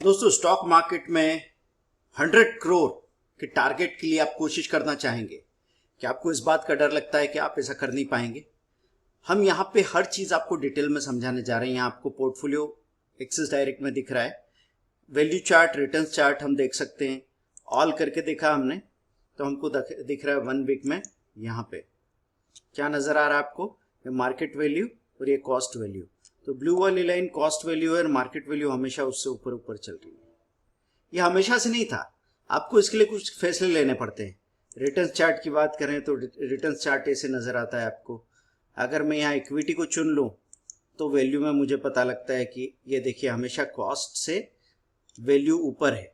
दोस्तों, stock market में 100 करोड़ के टारगेट के लिए आप कोशिश करना चाहेंगे कि आपको इस बात का डर लगता है कि आप ऐसा कर नहीं पाएंगे। हम यहाँ पे हर चीज आपको डिटेल में समझाने जा रहे हैं। यहाँ आपको पोर्टफोलियो एक्सिस डायरेक्ट में दिख रहा है, वैल्यू चार्ट, रिटर्न चार्ट हम देख सकते हैं। ऑल करके देखा हमने तो हमको दिख रहा है 1 वीक में। यहाँ पे क्या नजर आ रहा है आपको? ये मार्केट वैल्यू और ये कॉस्ट वैल्यू। तो ब्लू वाली लाइन कॉस्ट वैल्यू है और मार्केट वैल्यू हमेशा उससे ऊपर ऊपर चल रही है। ये हमेशा से नहीं था, आपको इसके लिए कुछ फैसले लेने पड़ते हैं। रिटर्न चार्ट की बात करें तो रिटर्न चार्ट ऐसे नजर आता है आपको। अगर मैं यहाँ इक्विटी को चुन लूँ तो वैल्यू में मुझे पता लगता है कि ये देखिए हमेशा कॉस्ट से वैल्यू ऊपर है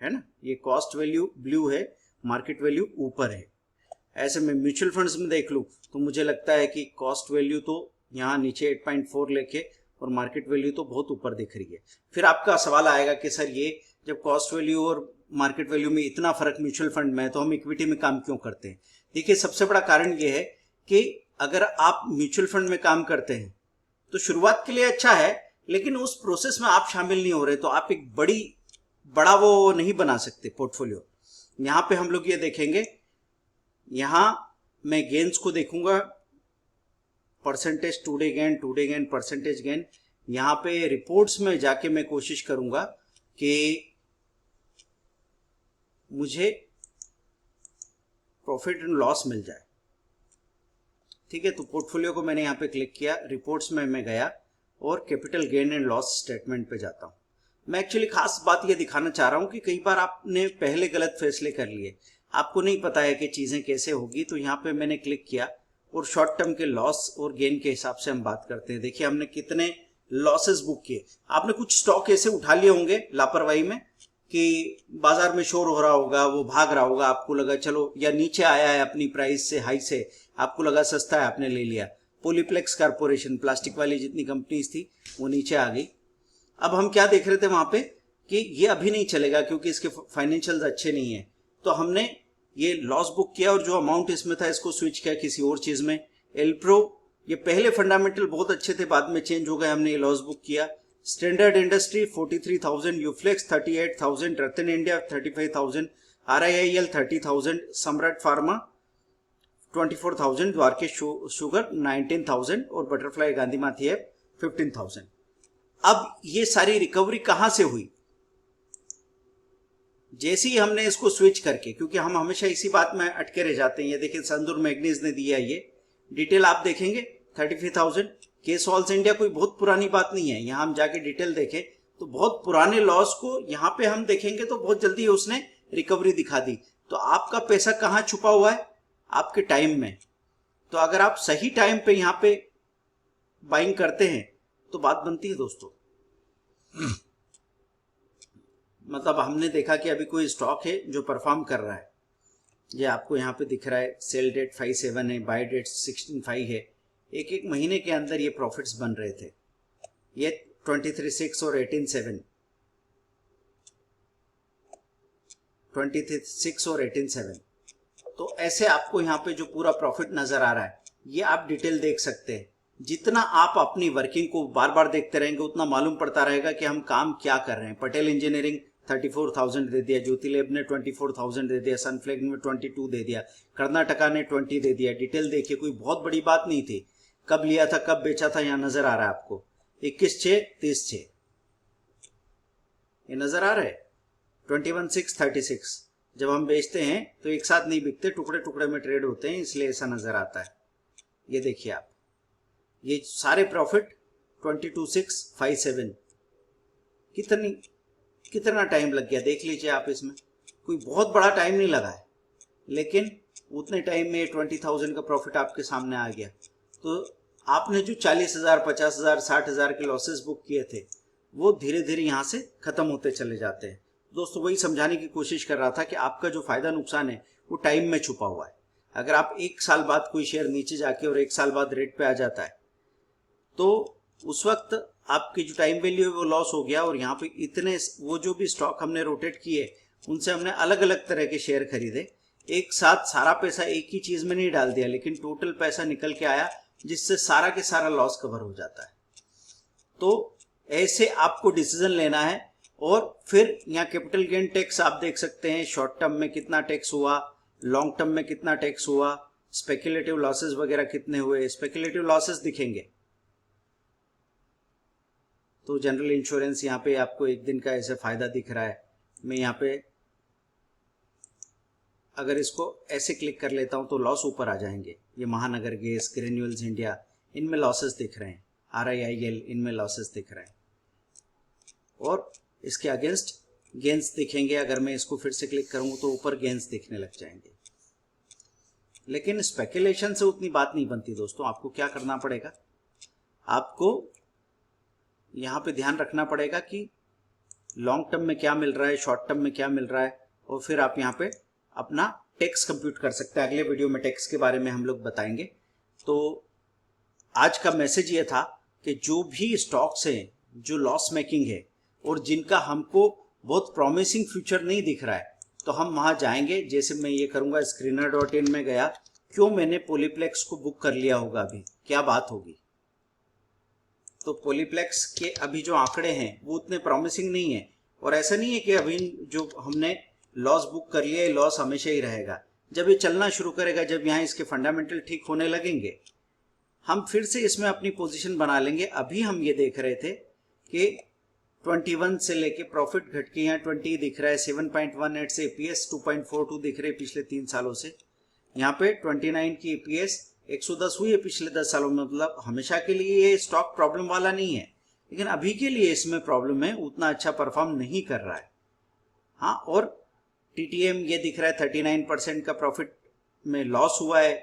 ना। ये कॉस्ट वैल्यू ब्लू है, मार्केट वैल्यू ऊपर है। ऐसे में म्यूचुअल फंड्स में देख लूँ तो मुझे लगता है कि कॉस्ट वैल्यू तो यहाँ नीचे 8.4 लेके और मार्केट वैल्यू तो बहुत ऊपर दिख रही है। फिर आपका सवाल आएगा कि सर ये जब कॉस्ट वैल्यू और मार्केट वैल्यू में इतना फर्क म्यूचुअल फंड में है तो हम इक्विटी में काम क्यों करते हैं? देखिए, सबसे बड़ा कारण ये है कि अगर आप म्यूचुअल फंड में काम करते हैं तो शुरुआत के लिए अच्छा है, लेकिन उस प्रोसेस में आप शामिल नहीं हो रहे तो आप एक बड़ा वो नहीं बना सकते पोर्टफोलियो। यहाँ पे हम लोग ये देखेंगे, यहाँ मैं गेन्स को देखूंगा, percentage today gain percentage gain. यहाँ पे रिपोर्ट्स में जाके मैं कोशिश करूंगा कि मुझे प्रॉफिट एंड लॉस मिल जाए। ठीक है, तो पोर्टफोलियो को मैंने यहाँ पे क्लिक किया, रिपोर्ट्स में मैं गया और capital gain and loss statement पे जाता हूँ। मैं एक्चुअली खास बात ये दिखाना चाह रहा हूँ कि कई बार आपने पहले गलत फैसले कर लिए, आपको नहीं पता है कि चीजें कैसे होगी। तो यहाँ पे मैंने क्लिक किया और शॉर्ट टर्म के लॉस और गेन के हिसाब से हम बात करते हैं। देखिए हमने कितने लॉसेस बुक किए। आपने कुछ स्टॉक ऐसे उठा लिए होंगे लापरवाही में कि बाजार में शोर हो रहा होगा, वो भाग रहा होगा, आपको लगा चलो, या नीचे आया है अपनी प्राइस से, हाई से, आपको लगा सस्ता है, आपने ले लिया। पॉलीप्लेक्स कॉर्पोरेशन, प्लास्टिक वाली जितनी कंपनीज थी वो नीचे आ गई। अब हम क्या देख रहे थे वहां पे कि ये अभी नहीं चलेगा क्योंकि इसके फाइनेंशियल्स अच्छे नहीं है, तो हमने ये लॉस बुक किया और जो अमाउंट इसमें था इसको स्विच किया किसी और चीज में। एल्प्रो, ये पहले फंडामेंटल बहुत अच्छे थे, बाद में चेंज हो गए, हमने ये लॉस बुक किया। स्टैंडर्ड इंडस्ट्री 43,000, यूफ्लेक्स 38,000, रतन इंडिया 35,000, RIIL 30,000, सम्राट फार्मा 24,000, द्वारकेश शुगर 19,000 और बटरफ्लाई गांधी माथी है 15,000। अब ये सारी रिकवरी कहां से हुई? जैसे ही हमने इसको स्विच करके, क्योंकि हम हमेशा इसी बात में अटके रह जाते हैं। ये देखिए संदूर मैग्नीज ने दिया, ये डिटेल आप देखेंगे 35,000। केसॉल्स इंडिया कोई बहुत पुरानी बात नहीं है, यहां हम जाके डिटेल देखें तो बहुत पुराने लॉस को यहां पे हम देखेंगे तो बहुत जल्दी उसने रिकवरी दिखा दी। तो आपका पैसा कहां छुपा हुआ है? आपके टाइम में। तो अगर आप सही टाइम पे यहां पे बाइंग करते हैं तो बात बनती है दोस्तों। मतलब हमने देखा कि अभी कोई स्टॉक है जो परफॉर्म कर रहा है, ये आपको यहाँ पे दिख रहा है। सेल डेट 5/7 है, बाय डेट 16/5 है। एक महीने के अंदर ये प्रॉफिट्स बन रहे थे। ये 23/6 और 18/7, 26 और 18/7। तो ऐसे आपको यहाँ पे जो पूरा प्रॉफिट नजर आ रहा है ये आप डिटेल देख सकते हैं। जितना आप अपनी वर्किंग को बार बार देखते रहेंगे उतना मालूम पड़ता रहेगा कि हम काम क्या कर रहे हैं। पटेल इंजीनियरिंग 34,000 दे दिया, ज्योति लैब ने 24,000 दे दिया, सनफ्लैग ने 22 दे दिया, कर्नाटका ने 20 दे दिया। डिटेल देखिए, कोई बहुत बड़ी बात नहीं थी। कब लिया था, कब बेचा था, यहाँ नजर आ रहा है आपको। 21/6, 30/6 ये नजर आ रहा है। 21/6, 36 जब हम बेचते हैं तो एक साथ नहीं बिकते, टुकड़े टुकड़े में ट्रेड होते हैं, इसलिए ऐसा नजर आता है। ये देखिए आप, ये सारे प्रॉफिट 22/6/57। कितना टाइम लग गया देख लीजिए आप। इसमें कोई बहुत बड़ा टाइम नहीं लगा है, लेकिन उतने टाइम में 20,000 का प्रॉफिट आपके सामने आ गया। तो आपने जो 40,000, 50,000, 60,000 के लॉसेस बुक किए थे वो धीरे धीरे यहां से खत्म होते चले जाते हैं। दोस्तों, वही समझाने की कोशिश कर रहा था कि आपका जो फायदा नुकसान है वो टाइम में छुपा हुआ है। अगर आप 1 साल बाद कोई शेयर नीचे जाके और 1 साल बाद रेट पे आ जाता है तो उस वक्त आपकी जो टाइम वैल्यू है वो लॉस हो गया। और यहाँ पे इतने, वो जो भी स्टॉक हमने रोटेट किए उनसे हमने अलग अलग तरह के शेयर खरीदे, एक साथ सारा पैसा एक ही चीज में नहीं डाल दिया, लेकिन टोटल पैसा निकल के आया जिससे सारा के सारा लॉस कवर हो जाता है। तो ऐसे आपको डिसीजन लेना है और फिर यहाँ कैपिटल गेन टैक्स आप देख सकते हैं, शॉर्ट टर्म में कितना टैक्स हुआ, लॉन्ग टर्म में कितना टैक्स हुआ, स्पेकुलेटिव लॉसेस वगैरह कितने हुए, स्पेकुलेटिव लॉसेस दिखेंगे। तो जनरल इंश्योरेंस यहाँ पे आपको एक दिन का ऐसे फायदा दिख रहा है। मैं यहाँ पे अगर इसको ऐसे क्लिक कर लेता हूँ तो लॉस ऊपर आ जाएंगे। ये महानगर गैस, ग्रेन्यूल्स इंडिया, इनमें लॉसेस दिख रहे हैं, RIIL, इनमें लॉसेस दिख रहे हैं, और इसके अगेंस्ट गेंस दिखेंगे। अगर मैं इसको फिर से क्लिक करूँ तो ऊपर गेंस दिखने लग जाएंगे। लेकिन स्पेकुलेशन से उतनी बात नहीं बनती दोस्तों। आपको क्या करना पड़ेगा, आपको यहाँ पे ध्यान रखना पड़ेगा कि लॉन्ग टर्म में क्या मिल रहा है, शॉर्ट टर्म में क्या मिल रहा है, और फिर आप यहाँ पे अपना टैक्स कंप्यूट कर सकते हैं। अगले वीडियो में टैक्स के बारे में हम लोग बताएंगे। तो आज का मैसेज ये था कि जो भी स्टॉक्स हैं जो लॉस मेकिंग है और जिनका हमको बहुत प्रॉमिसिंग फ्यूचर नहीं दिख रहा है, तो हम वहां जाएंगे। जैसे मैं ये करूंगा, screener.in में गया, क्यों मैंने पॉलीप्लेक्स को बुक कर लिया होगा, अभी क्या बात होगी। तो पॉलीप्लेक्स के अभी जो आंकड़े हैं वो उतने प्रॉमिसिंग नहीं है, और ऐसा नहीं है कि अभी जो हमने लॉस बुक कर लिया, लॉस हमेशा ही रहेगा। जब ये चलना शुरू करेगा, जब यहाँ इसके फंडामेंटल ठीक होने लगेंगे, हम फिर से इसमें अपनी पोजीशन बना लेंगे। अभी हम ये देख रहे थे कि 21 से लेके प्रॉफिट घट के यहाँ 20 दिख रहा है, 7.18 से EPS 2.42 दिख रहे हैं पिछले 3 सालों से। यहाँ पे 29 की EPS 110 हुई है पिछले 10 सालों में। मतलब हमेशा के लिए ये स्टॉक प्रॉब्लम वाला नहीं है, लेकिन अभी के लिए इसमें प्रॉब्लम है, उतना अच्छा परफॉर्म नहीं कर रहा है। हाँ, और TTM ये दिख रहा है 39% का प्रॉफिट में लॉस हुआ है,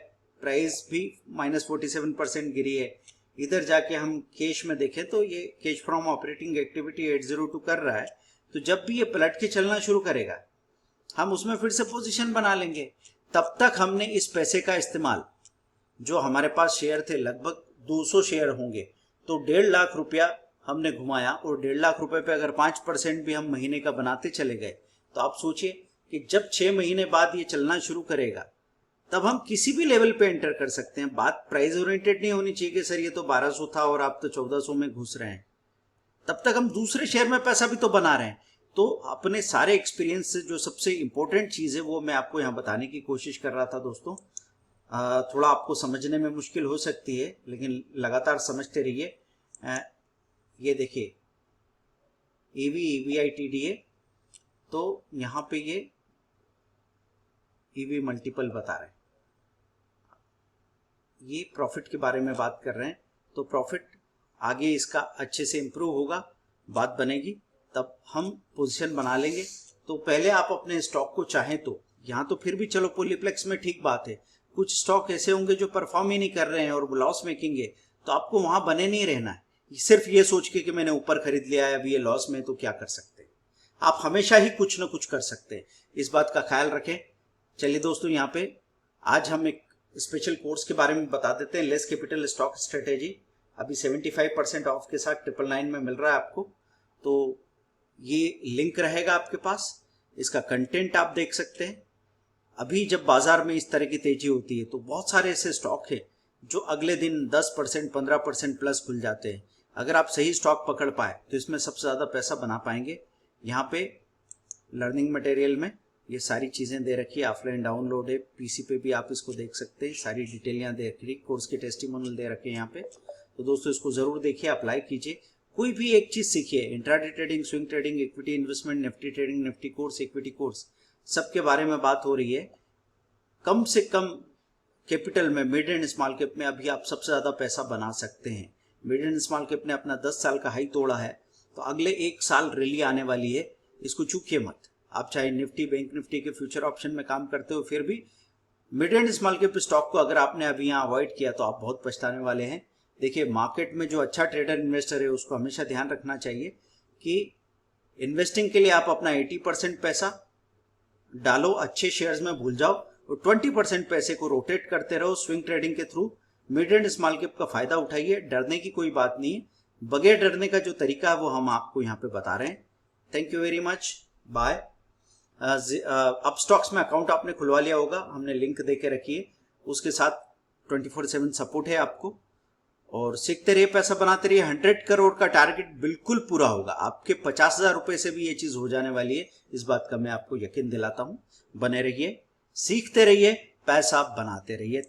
प्राइस भी -47% गिरी है। इधर जाके हम कैश में देखें तो ये कैश फ्रॉम ऑपरेटिंग एक्टिविटी 802 कर रहा है। तो जब भी ये पलट के चलना शुरू करेगा, हम उसमें फिर से पोजीशन बना लेंगे। तब तक हमने इस पैसे का इस्तेमाल, जो हमारे पास शेयर थे लगभग 200 शेयर होंगे, तो 1.5 लाख रुपया हमने घुमाया, और 1.5 लाख रुपए पे अगर 5% भी हम महीने का बनाते चले गए, तो आप सोचिए कि जब 6 महीने बाद ये चलना शुरू करेगा, तब हम किसी भी लेवल पे एंटर कर सकते हैं। बात प्राइस ओरिएंटेड नहीं होनी चाहिए कि सर ये तो 1200 था और आप तो 1400 में घुस रहे हैं। तब तक हम दूसरे शेयर में पैसा भी तो बना रहे हैं। तो अपने सारे एक्सपीरियंस से जो सबसे इंपॉर्टेंट चीज है वो मैं आपको यहाँ बताने की कोशिश कर रहा था दोस्तों। थोड़ा आपको समझने में मुश्किल हो सकती है, लेकिन लगातार समझते रहिए। ये देखिए EV/EBITDA, तो यहाँ पे ये EV मल्टीपल बता रहे हैं। ये प्रॉफिट के बारे में बात कर रहे हैं, तो प्रॉफिट आगे इसका अच्छे से इंप्रूव होगा, बात बनेगी, तब हम पोजीशन बना लेंगे। तो पहले आप अपने स्टॉक को चाहें तो, यहाँ तो फिर भी चलो पॉलीप्लेक्स में ठीक बात है, कुछ स्टॉक ऐसे होंगे जो परफॉर्म ही नहीं कर रहे हैं और लॉस मेकिंग है, तो आपको वहां बने नहीं रहना है। सिर्फ ये सोच के कि मैंने ऊपर खरीद लिया है, अभी ये लॉस में, तो क्या कर सकते हैं। आप हमेशा ही कुछ ना कुछ कर सकते हैं, इस बात का ख्याल रखें। चलिए दोस्तों, यहाँ पे आज हम एक स्पेशल कोर्स के बारे में बता देते हैं, लेस कैपिटल स्टॉक स्ट्रेटेजी। अभी 75% ऑफ के साथ 999 में मिल रहा है आपको। तो ये लिंक रहेगा आपके पास, इसका कंटेंट आप देख सकते हैं। अभी जब बाजार में इस तरह की तेजी होती है, तो बहुत सारे ऐसे स्टॉक है जो अगले दिन 10%, 15% प्लस खुल जाते हैं। अगर आप सही स्टॉक पकड़ पाए तो इसमें सबसे ज्यादा पैसा बना पाएंगे। यहाँ पे लर्निंग मटेरियल में ये सारी चीजें दे रखी है, ऑफलाइन डाउनलोड है, PC पे भी आप इसको देख सकते हैं, सारी डिटेलियां दे रखी, कोर्स के टेस्टिमोनियल दे रखे हैं यहाँ पे। तो दोस्तों इसको जरूर देखिए, अप्लाई कीजिए, कोई भी एक चीज सीखिए। Intraday trading, swing trading, equity investment, Nifty trading, Nifty course, equity course, सबके बारे में बात हो रही है। कम से कम कैपिटल में, मिड एंड स्मॉल कैप में अभी आप सबसे ज्यादा पैसा बना सकते हैं। मिड एंड स्मॉल कैप ने अपना 10 साल का हाई तोड़ा है, तो अगले 1 साल रैली आने वाली है, इसको चूकिए मत। आप चाहे निफ्टी, बैंक निफ्टी के फ्यूचर ऑप्शन में काम करते हो, फिर भी mid and small cap stock को अगर आपने अभी यहाँ अवॉइड किया तो आप बहुत पछताने वाले हैं। देखिए, मार्केट में जो अच्छा ट्रेडर इन्वेस्टर है उसको हमेशा ध्यान रखना चाहिए कि इन्वेस्टिंग के लिए आप अपना 80% पैसा डालो अच्छे शेयर्स में, भूल जाओ, और 20% पैसे को रोटेट करते रहो स्विंग ट्रेडिंग के through. Mid and small cap का फायदा उठाइए, डरने की कोई बात नहीं है। बगैर डरने का जो तरीका है वो हम आपको यहाँ पे बता रहे हैं। Thank you very much, bye. Upstox में अकाउंट आपने खुलवा लिया होगा, हमने लिंक दे के रखी है, उसके साथ 24/7 सपोर्ट है आपको। और सीखते रहिए, पैसा बनाते रहिए। 100 करोड़ का टारगेट बिल्कुल पूरा होगा। आपके 50,000 रुपए से भी ये चीज हो जाने वाली है, इस बात का मैं आपको यकीन दिलाता हूं। बने रहिए, सीखते रहिए, पैसा बनाते रहिए।